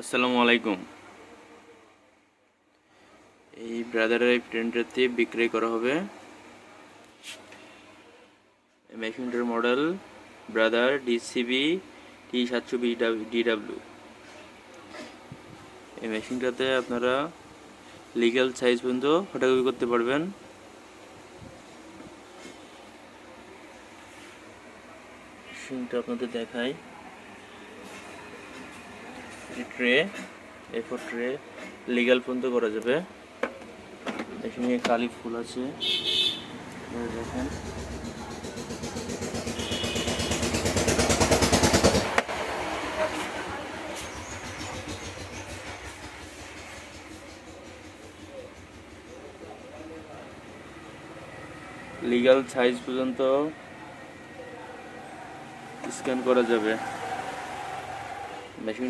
আসসালামু আলাইকুম। এই ব্রাদারের এই প্রিন্টারটি বিক্রয় করা হবে। এই মেশিনটার মডেল ব্রাদার DCB T720DW। এই মেশিনটাতে আপনারা লিগ্যাল সাইজ পর্যন্ত ফটোকপি করতে পারবেন। মেশিনটা আপনাদের দেখাই। ট্রে A4 ট্রে লিগ্যাল পর্যন্ত করা যাবে। এখানে কালি ফুল আছে, দেখেন। লিগ্যাল সাইজ পর্যন্ত স্ক্যান করা যাবে। মেশিন